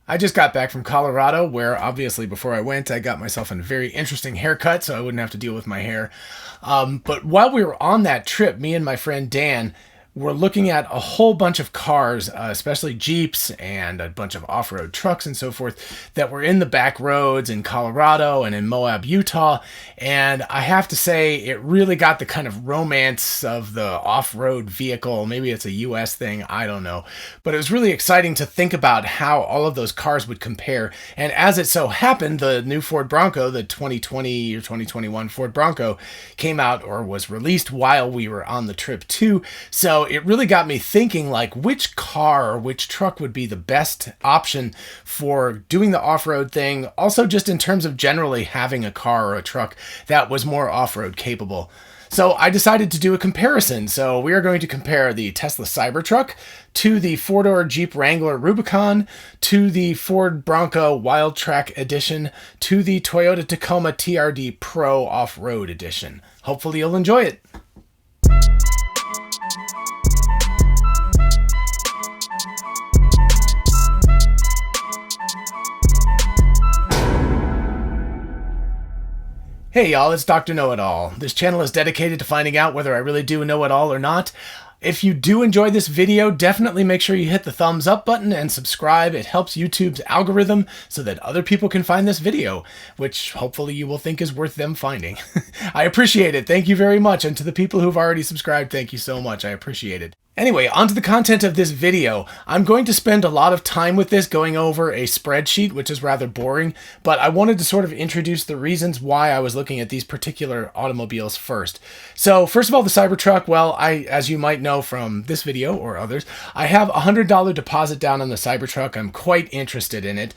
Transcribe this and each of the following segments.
I just got back from Colorado, where obviously before I went, I got myself a very interesting haircut so I wouldn't have to deal with my hair. But while we were on that trip, me and my friend Dan were looking at a whole bunch of cars, especially Jeeps and a bunch of off-road trucks and so forth that were in the back roads in Colorado and in Moab, Utah. And I have to say, it really got the kind of romance of the off-road vehicle. Maybe it's a US thing, I don't know. But it was really exciting to think about how all of those cars would compare. And as it so happened, the new Ford Bronco, the 2020 or 2021 Ford Bronco, came out or was released while we were on the trip too. So it really got me thinking, like, which car or which truck would be the best option for doing the off-road thing. Also, just in terms of generally having a car or a truck that was more off-road capable. So I decided to do a comparison. So we are going to compare the Tesla Cybertruck to the four-door Jeep Wrangler Rubicon, to the Ford Bronco Wildtrak Edition, to the Toyota Tacoma TRD Pro Off-Road Edition. Hopefully you'll enjoy it. Hey y'all, it's Dr. Know-It-All. This channel is dedicated to finding out whether I really do know it all or not. If you do enjoy this video, definitely make sure you hit the thumbs up button and subscribe. It helps YouTube's algorithm so that other people can find this video, which hopefully you will think is worth them finding. I appreciate it. Thank you very much. And to the people who've already subscribed, thank you so much. I appreciate it. Anyway, onto the content of this video. I'm going to spend a lot of time with this going over a spreadsheet, which is rather boring, but I wanted to sort of introduce the reasons why I was looking at these particular automobiles first. So first of all, the Cybertruck, well, as you might know from this video or others, I have a $100 deposit down on the Cybertruck. I'm quite interested in it.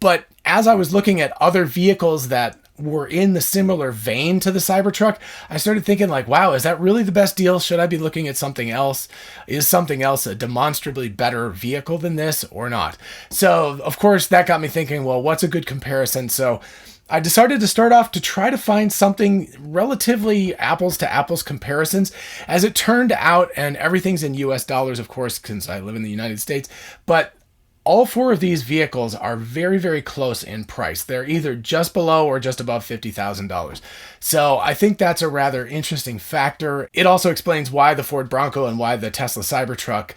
But as I was looking at other vehicles that were in the similar vein to the Cybertruck, I started thinking, like, wow, is that really the best deal? Should I be looking at something else? Is something else a demonstrably better vehicle than this or not? So, of course, that got me thinking, well, what's a good comparison? So I decided to start off to try to find something relatively apples to apples comparisons. As it turned out, and everything's in US dollars, of course, since I live in the United States, but all four of these vehicles are very, very close in price. They're either just below or just above $50,000. So I think that's a rather interesting factor. It also explains why the Ford Bronco and why the Tesla Cybertruck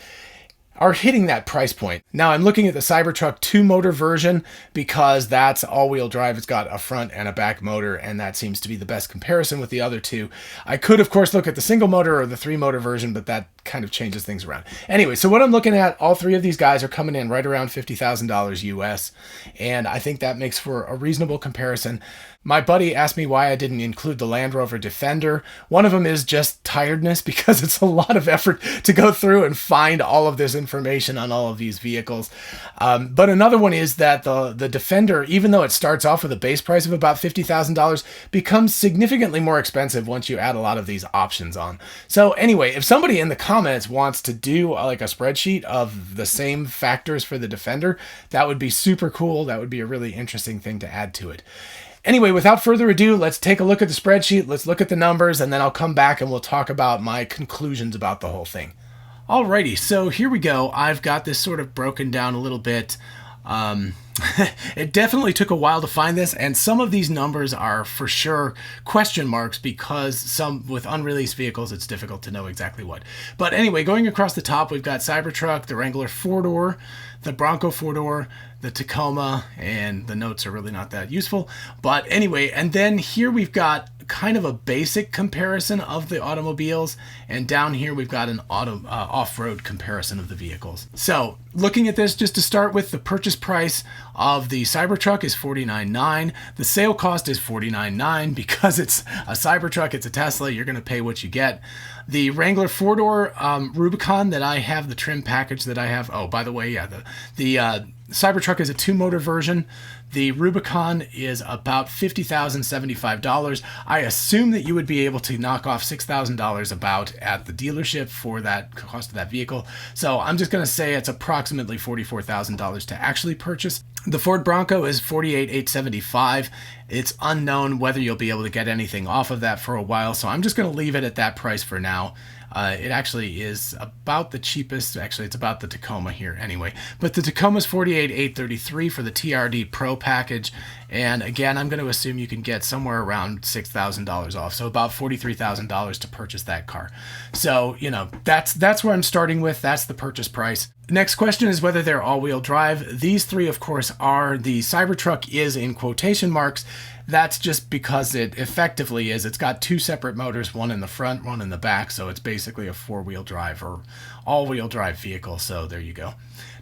are hitting that price point. Now I'm looking at the Cybertruck 2-motor version because that's all-wheel drive. It's got a front and a back motor, and that seems to be the best comparison with the other two. I could, of course, look at the single motor or the 3-motor version, but that kind of changes things around. Anyway, so what I'm looking at, all three of these guys are coming in right around $50,000 US, and I think that makes for a reasonable comparison. My buddy asked me why I didn't include the Land Rover Defender. One of them is just tiredness, because it's a lot of effort to go through and find all of this information on all of these vehicles. But another one is that the Defender, even though it starts off with a base price of about $50,000, becomes significantly more expensive once you add a lot of these options on. So anyway, if somebody in the comments wants to do like a spreadsheet of the same factors for the Defender, that would be super cool. That would be a really interesting thing to add to it. Anyway, without further ado, let's take a look at the spreadsheet, let's look at the numbers, and then I'll come back and we'll talk about my conclusions about the whole thing. Alrighty, so here we go. I've got this sort of broken down a little bit. It definitely took a while to find this, and some of these numbers are for sure question marks because some with unreleased vehicles, it's difficult to know exactly what. But anyway, going across the top, we've got Cybertruck, the Wrangler 4-door, the Bronco 4-door, the Tacoma, and the notes are really not that useful. But anyway, and then here we've got kind of a basic comparison of the automobiles, and down here we've got an off-road comparison of the vehicles. So looking at this, just to start with, the purchase price of the Cybertruck is $49,900. The sale cost is $49,900 because it's a Cybertruck, it's a Tesla, you're going to pay what you get. The Wrangler 4-door Rubicon that I have, the trim package that I have, oh, by the way, yeah, the Cybertruck is a 2-motor version. The Rubicon is about $50,075. I assume that you would be able to knock off $6,000 about at the dealership for that cost of that vehicle. So I'm just going to say it's approximately $44,000 to actually purchase. The Ford Bronco is $48,875. It's unknown whether you'll be able to get anything off of that for a while, so I'm just going to leave it at that price for now. It actually is about the cheapest. Actually, it's about the Tacoma here anyway. But the Tacoma's $48,833 for the TRD Pro package. And again, I'm going to assume you can get somewhere around $6,000 off. So about $43,000 to purchase that car. So, you know, that's where I'm starting with. That's the purchase price. Next question is whether they're all-wheel drive. These three, of course, are. The Cybertruck is in quotation marks. That's just because it effectively is. It's got two separate motors, one in the front, one in the back. So it's basically a four-wheel drive or all-wheel drive vehicle. So there you go.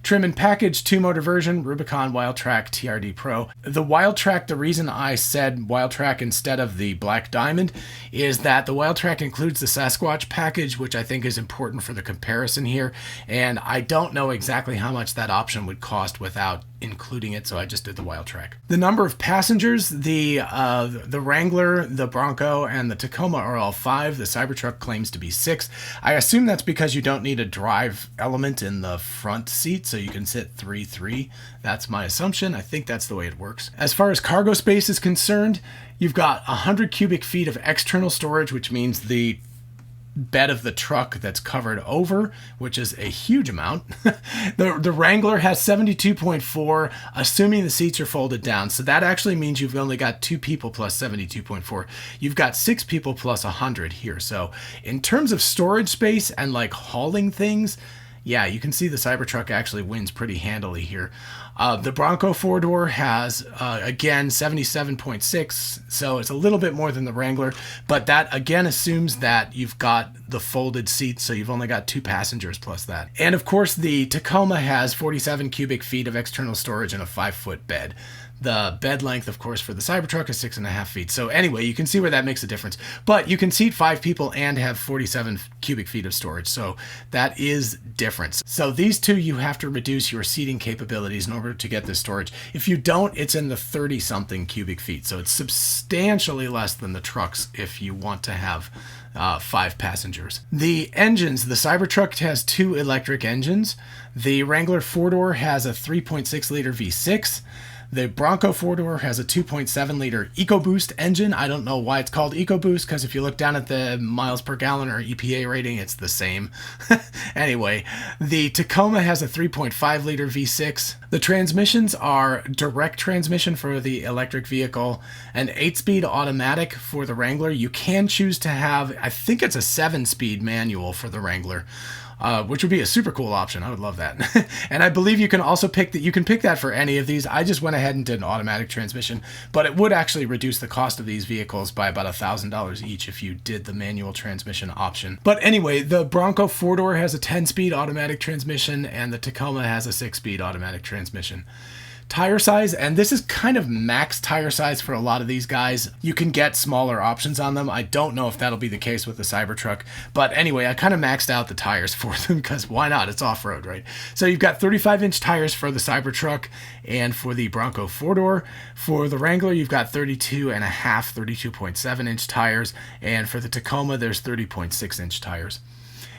Trim and package, 2-motor version, Rubicon Wildtrak TRD Pro. The Wildtrak, the reason I said Wildtrak instead of the Black Diamond is that the Wildtrak includes the Sasquatch package, which I think is important for the comparison here. And I don't know exactly how much that option would cost without including it, so I just did the Wildtrak. The number of passengers, the Wrangler, the Bronco, and the Tacoma are all 5. The Cybertruck claims to be 6. I assume that's because you don't need a drive element in the front seat, so you can sit 3-3. That's my assumption. I think that's the way it works. As far as cargo space is concerned, you've got 100 cubic feet of external storage, which means the bed of the truck that's covered over, which is a huge amount. The Wrangler has 72.4, assuming the seats are folded down. So that actually means you've only got 2 people plus 72.4. You've got 6 people plus 100 here. So in terms of storage space and like hauling things, yeah, you can see the Cybertruck actually wins pretty handily here. The Bronco 4-door has, again, 77.6, so it's a little bit more than the Wrangler, but that, again, assumes that you've got the folded seats, so you've only got 2 passengers plus that. And, of course, the Tacoma has 47 cubic feet of external storage and a 5-foot bed. The bed length, of course, for the Cybertruck is 6.5 feet. So anyway, you can see where that makes a difference. But you can seat 5 people and have 47 cubic feet of storage. So that is difference. So these two, you have to reduce your seating capabilities in order to get this storage. If you don't, it's in the 30-something cubic feet. So it's substantially less than the trucks if you want to have 5 passengers. The engines, the Cybertruck has 2 electric engines. The Wrangler 4-door has a 3.6 liter V6. The Bronco 4-door has a 2.7 liter EcoBoost engine. I don't know why it's called EcoBoost, because if you look down at the miles per gallon or EPA rating, it's the same. Anyway, the Tacoma has a 3.5 liter V6. The transmissions are direct transmission for the electric vehicle, an 8-speed automatic for the Wrangler. You can choose to have, I think it's a 7-speed manual for the Wrangler. Which would be a super cool option. I would love that. And I believe you can also pick that. You can pick that for any of these. I just went ahead and did an automatic transmission, but it would actually reduce the cost of these vehicles by about $1,000 each if you did the manual transmission option. But anyway, the Bronco 4-door has a 10-speed automatic transmission, and the Tacoma has a 6-speed automatic transmission. Tire size, and this is kind of max tire size for a lot of these guys. You can get smaller options on them. I don't know if that'll be the case with the Cybertruck, but anyway, I kind of maxed out the tires for them because why not? It's off-road, right? So you've got 35-inch tires for the Cybertruck and for the Bronco 4-door. For the Wrangler, you've got 32.7-inch tires, and for the Tacoma, there's 30.6-inch tires.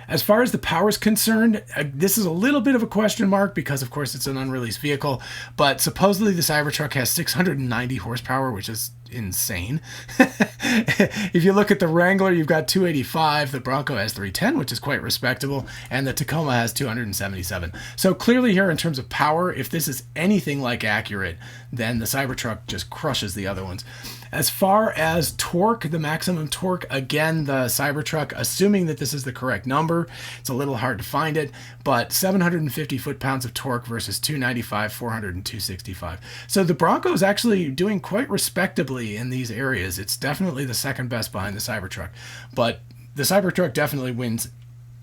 As far as the power is concerned, this is a little bit of a question mark because, of course, it's an unreleased vehicle, but supposedly the Cybertruck has 690 horsepower, which is insane. If you look at the Wrangler, you've got 285, the Bronco has 310, which is quite respectable, and the Tacoma has 277. So clearly here, in terms of power, if this is anything like accurate, then the Cybertruck just crushes the other ones. As far as torque, the maximum torque, again, the Cybertruck, assuming that this is the correct number, it's a little hard to find it, but 750 foot-pounds of torque versus 295, 400, and 265. So the Bronco is actually doing quite respectably in these areas. It's definitely the second best behind the Cybertruck, but the Cybertruck definitely wins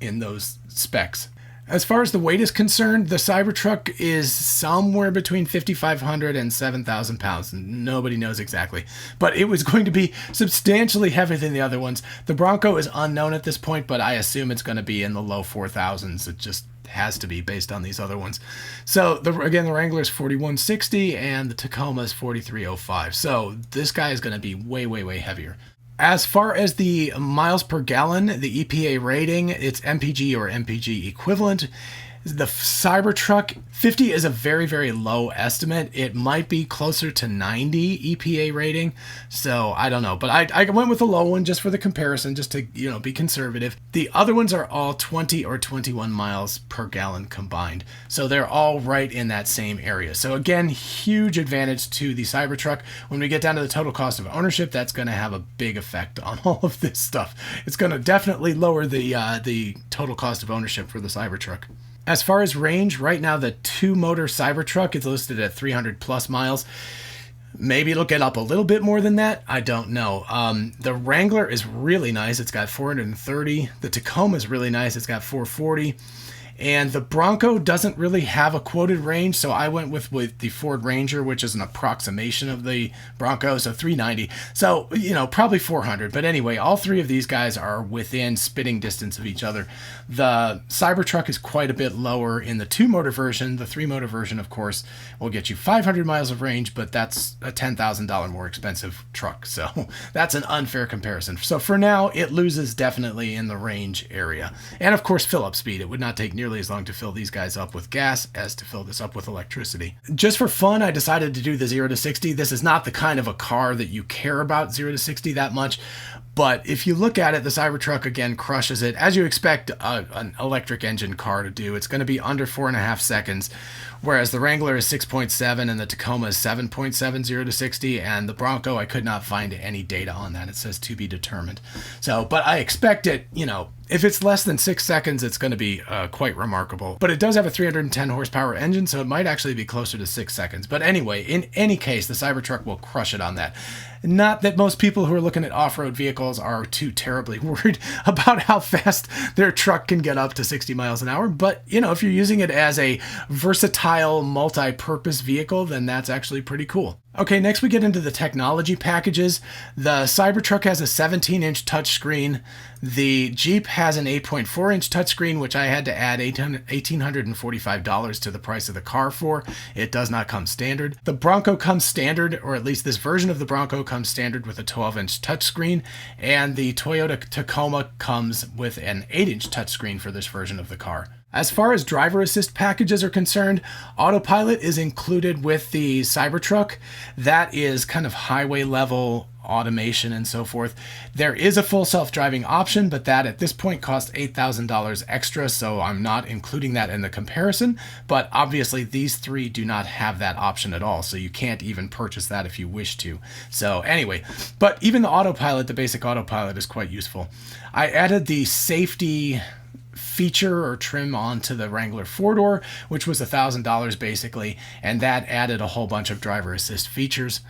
in those specs. As far as the weight is concerned, the Cybertruck is somewhere between 5,500 and 7,000 pounds. Nobody knows exactly, but it was going to be substantially heavier than the other ones. The Bronco is unknown at this point, but I assume it's going to be in the low 4,000s. It just has to be based on these other ones. So again, the Wrangler is 4,160 and the Tacoma is 4,305. So this guy is going to be way, way, way heavier. As far as the miles per gallon, the EPA rating, it's MPG or MPG equivalent. The Cybertruck, 50 is a very, very low estimate. It might be closer to 90 EPA rating. So I don't know, but I went with a low one just for the comparison, just to, you know, be conservative. The other ones are all 20 or 21 miles per gallon combined. So they're all right in that same area. So again, huge advantage to the Cybertruck. When we get down to the total cost of ownership, that's going to have a big effect on all of this stuff. It's going to definitely lower the total cost of ownership for the Cybertruck. As far as range, right now the 2-motor Cybertruck is listed at 300 plus miles. Maybe it'll get up a little bit more than that. I don't know. The Wrangler is really nice. It's got 430. The Tacoma is really nice. It's got 440. And the Bronco doesn't really have a quoted range, so I went with the Ford Ranger, which is an approximation of the Bronco, so 390. So, you know, probably 400. But anyway, all three of these guys are within spitting distance of each other. The Cybertruck is quite a bit lower in the 2-motor version. The 3-motor version, of course, will get you 500 miles of range, but that's a $10,000 more expensive truck. So that's an unfair comparison. So for now, it loses definitely in the range area. And of course, fill-up speed. It would not take nearly as long to fill these guys up with gas as to fill this up with electricity. Just for fun, I decided to do the 0 to 60. This is not the kind of a car that you care about 0 to 60 that much, but if you look at it, the Cybertruck again crushes it, as you expect an electric engine car to do. It's going to be under 4.5 seconds, whereas the Wrangler is 6.7 and the Tacoma is 7.7 0 to 60, and the Bronco, I could not find any data on that. It says to be determined. So, but I expect it, you know, if it's less than 6 seconds, it's going to be quite remarkable. But it does have a 310 horsepower engine, so it might actually be closer to 6 seconds. But anyway, in any case, the Cybertruck will crush it on that. Not that most people who are looking at off-road vehicles are too terribly worried about how fast their truck can get up to 60 miles an hour. But, you know, if you're using it as a versatile, multi-purpose vehicle, then that's actually pretty cool. Okay, next we get into the technology packages. The Cybertruck has a 17-inch touchscreen. The Jeep has an 8.4-inch touchscreen, which I had to add $1,845 to the price of the car for. It does not come standard. The Bronco comes standard, or at least this version of the Bronco comes standard with a 12-inch touchscreen, and the Toyota Tacoma comes with an 8-inch touchscreen for this version of the car. As far as driver assist packages are concerned, autopilot is included with the Cybertruck. That is kind of highway level automation and so forth. There is a full self-driving option, but that at this point costs $8,000 extra, so I'm not including that in the comparison. But obviously these three do not have that option at all, so you can't even purchase that if you wish to. So anyway, but even the autopilot, the basic autopilot, is quite useful. I added the safety feature or trim onto the Wrangler 4-door, which was $1,000 basically, and that added a whole bunch of driver assist features.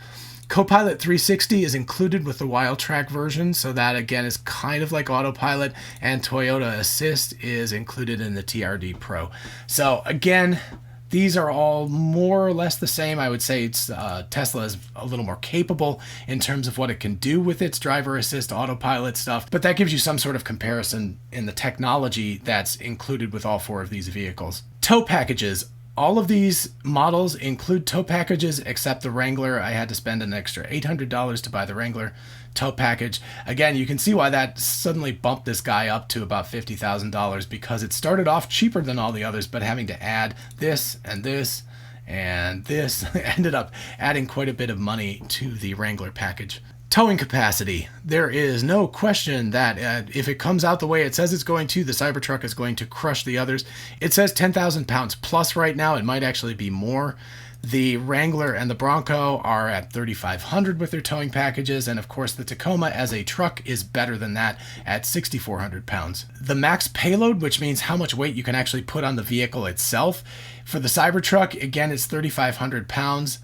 Copilot 360 is included with the Wildtrak version, so that again is kind of like autopilot, and Toyota Assist is included in the TRD Pro. So again, these are all more or less the same. I would say Tesla is a little more capable in terms of what it can do with its driver assist autopilot stuff, but that gives you some sort of comparison in the technology that's included with all four of these vehicles. Tow packages. All of these models include tow packages except the Wrangler. I had to spend an extra $800 to buy the Wrangler tow package. Again, you can see why that suddenly bumped this guy up to about $50,000, because it started off cheaper than all the others, but having to add this and this and this ended up adding quite a bit of money to the Wrangler package. Towing capacity. There is no question that if it comes out the way it says it's going to, the Cybertruck is going to crush the others. It says 10,000 pounds plus right now. It might actually be more. The Wrangler and the Bronco are at 3,500 with their towing packages, and of course the Tacoma as a truck is better than that at 6,400 pounds. The max payload, which means how much weight you can actually put on the vehicle itself, for the Cybertruck, again, it's 3,500 pounds.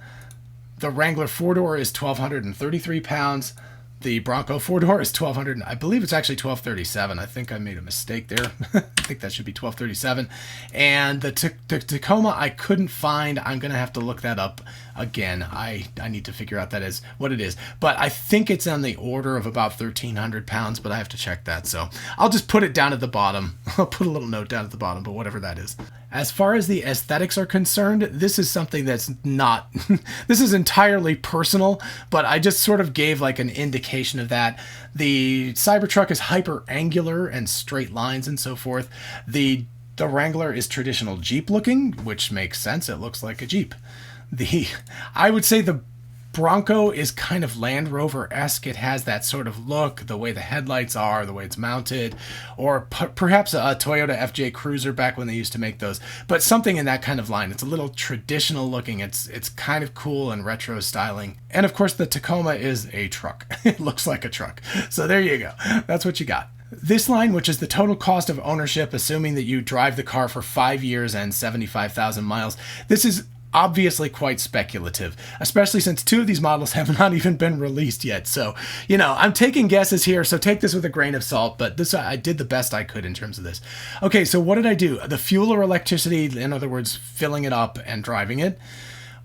The Wrangler 4-door is 1,233 pounds. The Bronco 4-door is 1,200. I believe it's actually 1,237. I think I made a mistake there. I think that should be 1,237. And the Tacoma I couldn't find. I'm going to have to look that up again. I need to figure out what it is. But I think it's on the order of about 1,300 pounds, but I have to check that. So I'll just put it down at the bottom. I'll put a little note down at the bottom, but whatever that is. As far as the aesthetics are concerned, this is something that's not, this is entirely personal, but I just sort of gave like an indication of that. The Cybertruck is hyper angular and straight lines and so forth. The The Wrangler is traditional Jeep looking, which makes sense. It looks like a Jeep. I would say the Bronco is kind of Land Rover-esque. It has that sort of look, the way the headlights are, the way it's mounted, or perhaps a Toyota FJ Cruiser back when they used to make those, but something in that kind of line. It's a little traditional looking. It's kind of cool and retro styling. And of course, the Tacoma is a truck. It looks like a truck. So there you go. That's what you got. This line, which is the total cost of ownership, assuming that you drive the car for 5 years and 75,000 miles, this is obviously quite speculative, especially since 2 of these models have not even been released yet. So, I'm taking guesses here, so take this with a grain of salt, but I did the best I could in terms of this. Okay, so what did I do? The fuel or electricity, in other words, filling it up and driving it.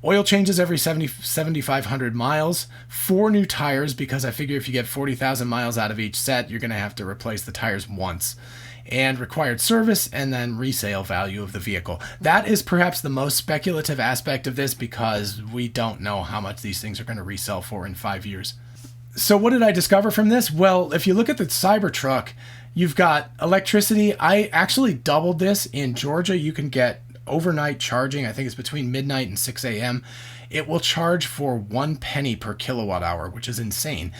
Oil changes every 7,500 miles. 4 new tires, because I figure if you get 40,000 miles out of each set, you're going to have to replace the tires once. And required service, and then resale value of the vehicle. That is perhaps the most speculative aspect of this, because we don't know how much these things are going to resell for in 5 years. So what did I discover from this? Well, if you look at the Cybertruck, you've got electricity. I actually doubled this. In Georgia, you can get overnight charging. I think it's between midnight and 6 a.m. It will charge for 1 penny per kilowatt hour, which is insane.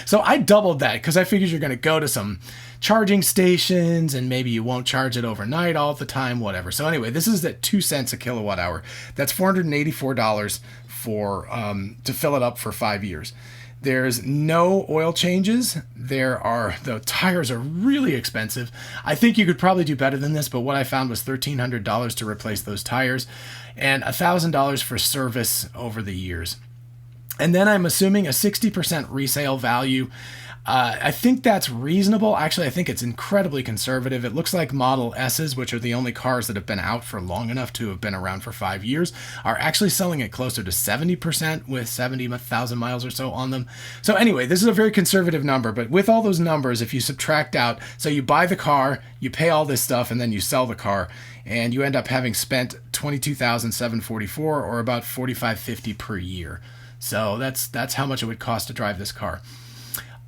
So I doubled that because I figured you're going to go to some charging stations and maybe you won't charge it overnight all the time, whatever. So anyway, this is at 2 cents a kilowatt hour. That's $484 to fill it up for 5 years. There's no oil changes. The tires are really expensive. I think you could probably do better than this, but what I found was $1,300 to replace those tires and $1,000 for service over the years. And then I'm assuming a 60% resale value. I think that's reasonable. Actually, I think it's incredibly conservative. It looks like Model S's, which are the only cars that have been out for long enough to have been around for 5 years, are actually selling it closer to 70% with 70,000 miles or so on them. So anyway, this is a very conservative number, but with all those numbers, if you subtract out, so you buy the car, you pay all this stuff, and then you sell the car, and you end up having spent $22,744 or about $45.50 per year. So that's how much it would cost to drive this car.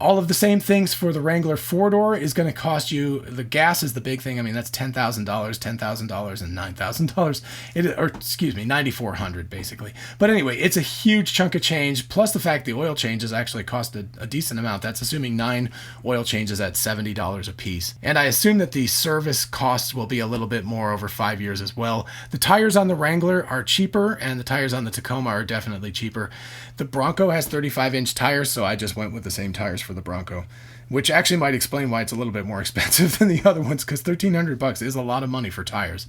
All of the same things for the Wrangler 4-door is going to cost you. The gas is the big thing. I mean, that's $10,000, $10,000, and $9,000. $9,400 basically. But anyway, it's a huge chunk of change. Plus the fact the oil changes actually cost a decent amount. That's assuming 9 oil changes at $70 a piece. And I assume that the service costs will be a little bit more over 5 years as well. The tires on the Wrangler are cheaper, and the tires on the Tacoma are definitely cheaper. The Bronco has 35-inch tires, so I just went with the same tires for the Bronco, which actually might explain why it's a little bit more expensive than the other ones, because $1,300 is a lot of money for tires.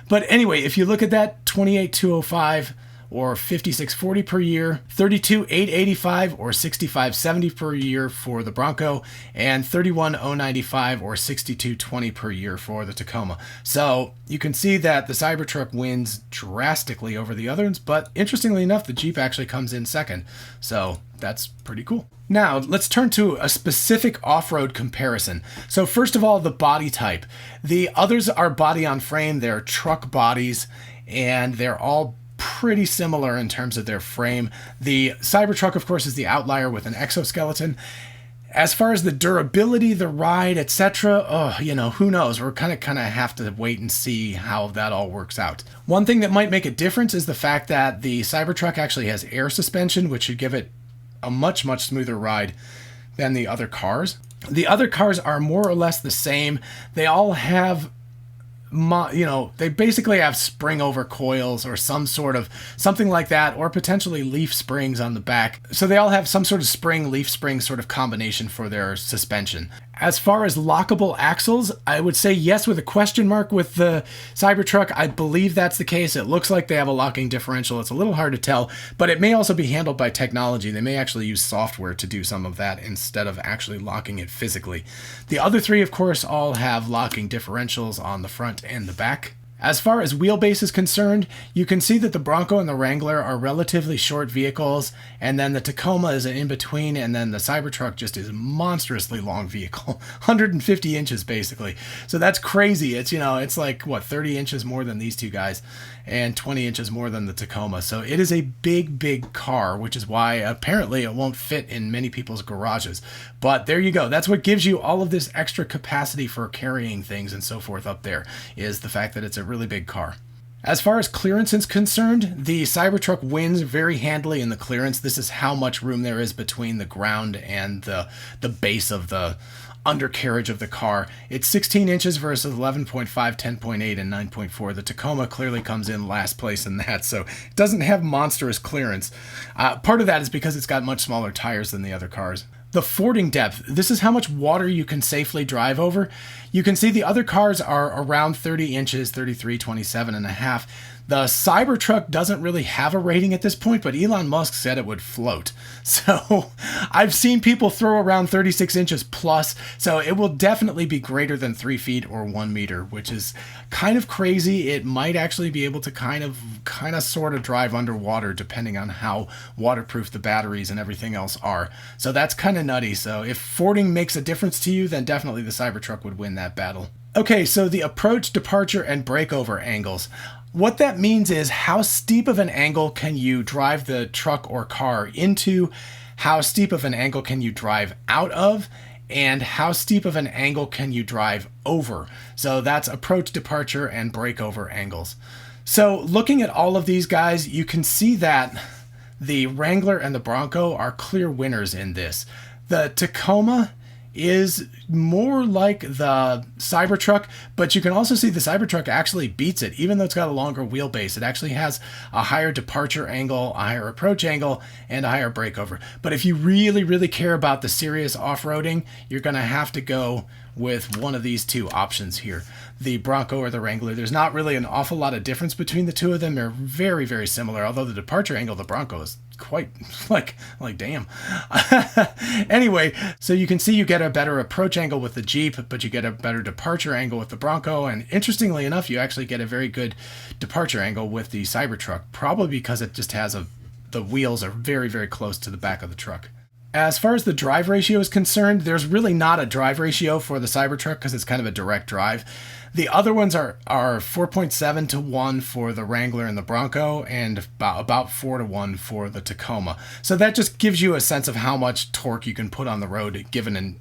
But anyway, if you look at that, $28,205 or $56.40 per year, $32,885 or $65.70 per year for the Bronco, and $31,095 or $62.20 per year for the Tacoma. So you can see that the Cybertruck wins drastically over the others, but interestingly enough, the Jeep actually comes in second. So that's pretty cool. Now, let's turn to a specific off-road comparison. So first of all, the body type. The others are body on frame. They're truck bodies, and they're all pretty similar in terms of their frame. The Cybertruck, of course, is the outlier with an exoskeleton. As far as the durability, the ride, etc., who knows? We're kind of have to wait and see how that all works out. One thing that might make a difference is the fact that the Cybertruck actually has air suspension, which should give it a much, much smoother ride than the other cars. The other cars are more or less the same. They all have they basically have spring over coils or something like that, or potentially leaf springs on the back. So they all have some sort of leaf spring sort of combination for their suspension. As far as lockable axles, I would say yes with a question mark with the Cybertruck. I believe that's the case. It looks like they have a locking differential. It's a little hard to tell, but it may also be handled by technology. They may actually use software to do some of that instead of actually locking it physically. The other three, of course, all have locking differentials on the front and the back. As far as wheelbase is concerned, you can see that the Bronco and the Wrangler are relatively short vehicles, and then the Tacoma is in between, and then the Cybertruck just is a monstrously long vehicle, 150 inches basically. So that's crazy. It's, it's like, what, 30 inches more than these two guys, and 20 inches more than the Tacoma. So it is a big, big car, which is why apparently it won't fit in many people's garages. But there you go. That's what gives you all of this extra capacity for carrying things and so forth up there, is the fact that it's a really big car. As far as clearance is concerned, the Cybertruck wins very handily in the clearance. This is how much room there is between the ground and the base of the undercarriage of the car. It's 16 inches versus 11.5, 10.8, and 9.4. The Tacoma clearly comes in last place in that, so it doesn't have monstrous clearance. Part of that is because it's got much smaller tires than the other cars. The fording depth, this is how much water you can safely drive over. You can see the other cars are around 30 inches, 33, 27 and a half. The Cybertruck doesn't really have a rating at this point, but Elon Musk said it would float. So I've seen people throw around 36 inches plus, so it will definitely be greater than 3 feet or 1 meter, which is kind of crazy. It might actually be able to kind of sort of drive underwater depending on how waterproof the batteries and everything else are. So that's kind of nutty. So if fording makes a difference to you, then definitely the Cybertruck would win that battle. Okay, so the approach, departure, and breakover angles. What that means is how steep of an angle can you drive the truck or car into, how steep of an angle can you drive out of, and how steep of an angle can you drive over. So that's approach, departure, and breakover angles. So looking at all of these guys, you can see that the Wrangler and the Bronco are clear winners in this. The Tacoma is more like the Cybertruck, but you can also see the Cybertruck actually beats it, even though it's got a longer wheelbase. It actually has a higher departure angle, a higher approach angle, and a higher breakover. But if you really, really care about the serious off-roading, you're going to have to go with one of these two options here, the Bronco or the Wrangler. There's not really an awful lot of difference between the two of them. They're very, very similar, although the departure angle of the Bronco is quite like damn. Anyway, so you can see you get a better approach angle with the Jeep, but you get a better departure angle with the Bronco, and interestingly enough, you actually get a very good departure angle with the Cybertruck, probably because it just has the wheels are very, very close to the back of the truck. As far as the drive ratio is concerned, there's really not a drive ratio for the Cybertruck because it's kind of a direct drive. The other ones are 4.7 to 1 for the Wrangler and the Bronco, and about 4 to 1 for the Tacoma. So that just gives you a sense of how much torque you can put on the road given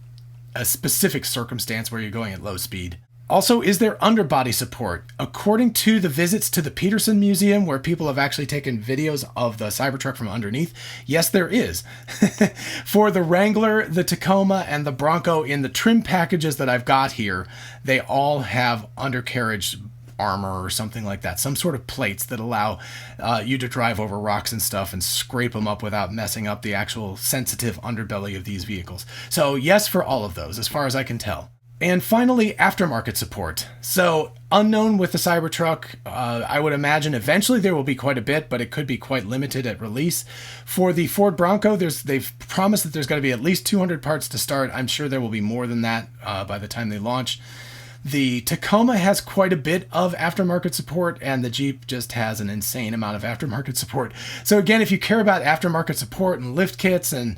a specific circumstance where you're going at low speed. Also, is there underbody support? According to the visits to the Peterson Museum, where people have actually taken videos of the Cybertruck from underneath, yes, there is. For the Wrangler, the Tacoma, and the Bronco in the trim packages that I've got here, they all have undercarriage armor or something like that, some sort of plates that allow you to drive over rocks and stuff and scrape them up without messing up the actual sensitive underbelly of these vehicles. So yes, for all of those, as far as I can tell. And finally, aftermarket support. So unknown with the Cybertruck, I would imagine eventually there will be quite a bit, but it could be quite limited at release. For the Ford Bronco, they've promised that there's going to be at least 200 parts to start. I'm sure there will be more than that by the time they launch. The Tacoma has quite a bit of aftermarket support, and the Jeep just has an insane amount of aftermarket support. So again, if you care about aftermarket support and lift kits and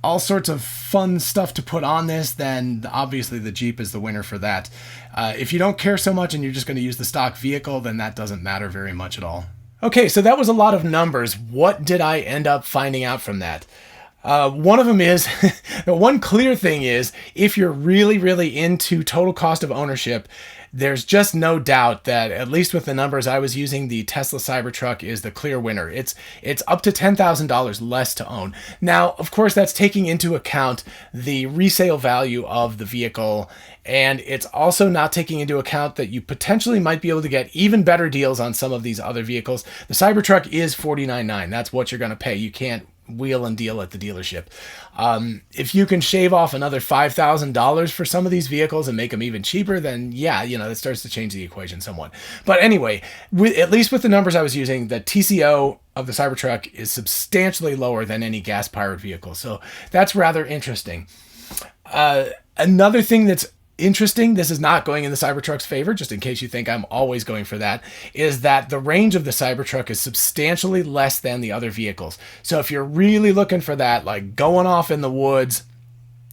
all sorts of fun stuff to put on this, then obviously the Jeep is the winner for that. If you don't care so much and you're just going to use the stock vehicle, then that doesn't matter very much at all. Okay, so that was a lot of numbers. What did I end up finding out from that? One of them is, one clear thing is, if you're really, really into total cost of ownership, there's just no doubt that, at least with the numbers I was using, the Tesla Cybertruck is the clear winner. It's up to $10,000 less to own. Now, of course, that's taking into account the resale value of the vehicle, and it's also not taking into account that you potentially might be able to get even better deals on some of these other vehicles. The Cybertruck is $49,900. That's what you're going to pay. You can't wheel and deal at the dealership. If you can shave off another $5,000 for some of these vehicles and make them even cheaper, then yeah, that starts to change the equation somewhat. But anyway, at least with the numbers I was using, the TCO of the Cybertruck is substantially lower than any gas-powered vehicle. So that's rather interesting. Another thing that's interesting, this is not going in the Cybertruck's favor, just in case you think I'm always going for that, is that the range of the Cybertruck is substantially less than the other vehicles. So if you're really looking for that, like going off in the woods,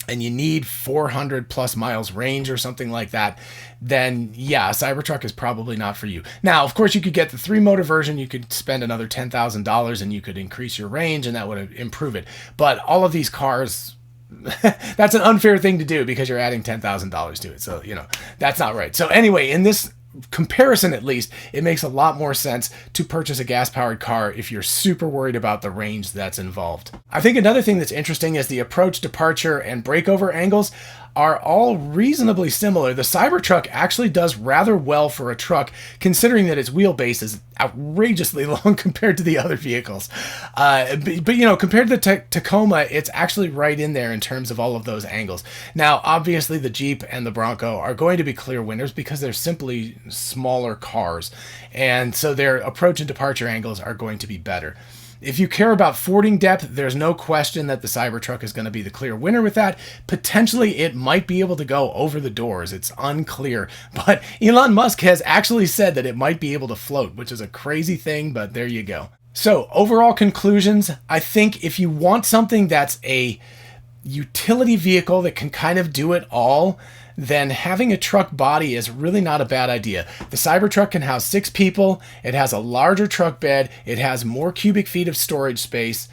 and you need 400 plus miles range or something like that, then yeah, Cybertruck is probably not for you. Now, of course, you could get the 3-motor version. You could spend another $10,000 and you could increase your range, and that would improve it. But all of these cars, that's an unfair thing to do because you're adding $10,000 to it. So, you know, that's not right. So anyway, in this comparison, at least, it makes a lot more sense to purchase a gas-powered car if you're super worried about the range that's involved. I think another thing that's interesting is the approach, departure, and breakover angles are all reasonably similar. The Cybertruck actually does rather well for a truck, considering that its wheelbase is outrageously long compared to the other vehicles. But you know, compared to the Tacoma, it's actually right in there in terms of all of those angles. Now, obviously, the Jeep and the Bronco are going to be clear winners because they're simply smaller cars, and so their approach and departure angles are going to be better. If you care about fording depth, there's no question that the Cybertruck is going to be the clear winner with that. Potentially, it might be able to go over the doors. It's unclear. But Elon Musk has actually said that it might be able to float, which is a crazy thing, but there you go. So, overall conclusions, I think if you want something that's a utility vehicle that can kind of do it all, then having a truck body is really not a bad idea. The Cybertruck can house 6 people. It has a larger truck bed. It has more cubic feet of storage space.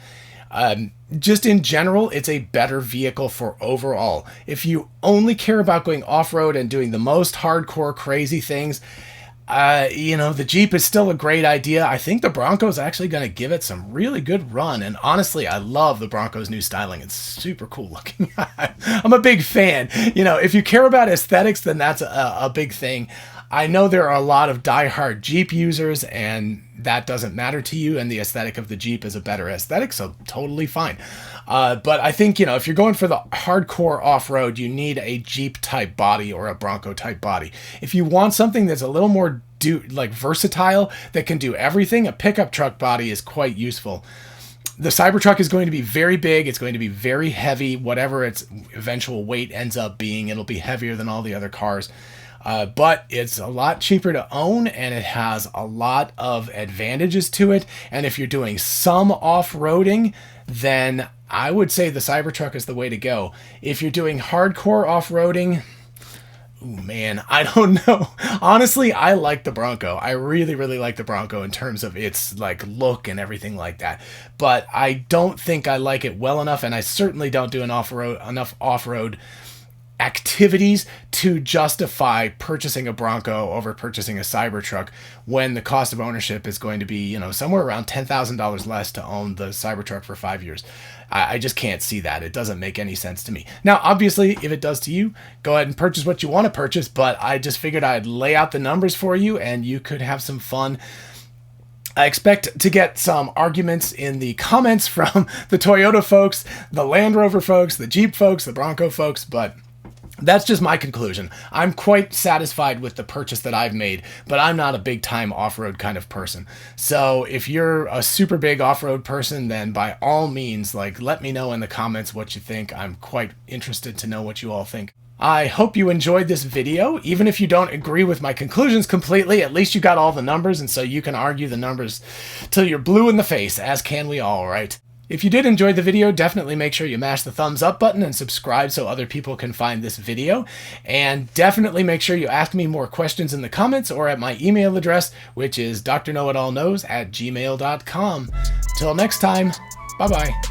Just in general, it's a better vehicle for overall. If you only care about going off-road and doing the most hardcore crazy things, you know, the Jeep is still a great idea. I think the Bronco's actually going to give it some really good run. And honestly, I love the Bronco's new styling. It's super cool looking. I'm a big fan. You know, if you care about aesthetics, then that's a big thing. I know there are a lot of diehard Jeep users, and that doesn't matter to you, and the aesthetic of the Jeep is a better aesthetic, so totally fine. But I think, you know, if you're going for the hardcore off-road, you need a Jeep-type body or a Bronco-type body. If you want something that's a little more versatile, that can do everything, a pickup truck body is quite useful. The Cybertruck is going to be very big. It's going to be very heavy. Whatever its eventual weight ends up being, it'll be heavier than all the other cars. But it's a lot cheaper to own, and it has a lot of advantages to it. And if you're doing some off-roading, then I would say the Cybertruck is the way to go. If you're doing hardcore off-roading, ooh, man, I don't know. Honestly, I like the Bronco. I really, really like the Bronco in terms of its like look and everything like that. But I don't think I like it well enough, and I certainly don't do enough off-road activities to justify purchasing a Bronco over purchasing a Cybertruck when the cost of ownership is going to be, you know, somewhere around $10,000 less to own the Cybertruck for 5 years. I just can't see that. It doesn't make any sense to me. Now, obviously, if it does to you, go ahead and purchase what you want to purchase, but I just figured I'd lay out the numbers for you and you could have some fun. I expect to get some arguments in the comments from the Toyota folks, the Land Rover folks, the Jeep folks, the Bronco folks, but that's just my conclusion. I'm quite satisfied with the purchase that I've made, but I'm not a big-time off-road kind of person. So if you're a super big off-road person, then by all means, let me know in the comments what you think. I'm quite interested to know what you all think. I hope you enjoyed this video. Even if you don't agree with my conclusions completely, at least you got all the numbers, and so you can argue the numbers till you're blue in the face, as can we all, right? If you did enjoy the video, definitely make sure you mash the thumbs up button and subscribe so other people can find this video. And definitely make sure you ask me more questions in the comments or at my email address, which is DrKnowItAllKnows@gmail.com. Till next time, bye-bye.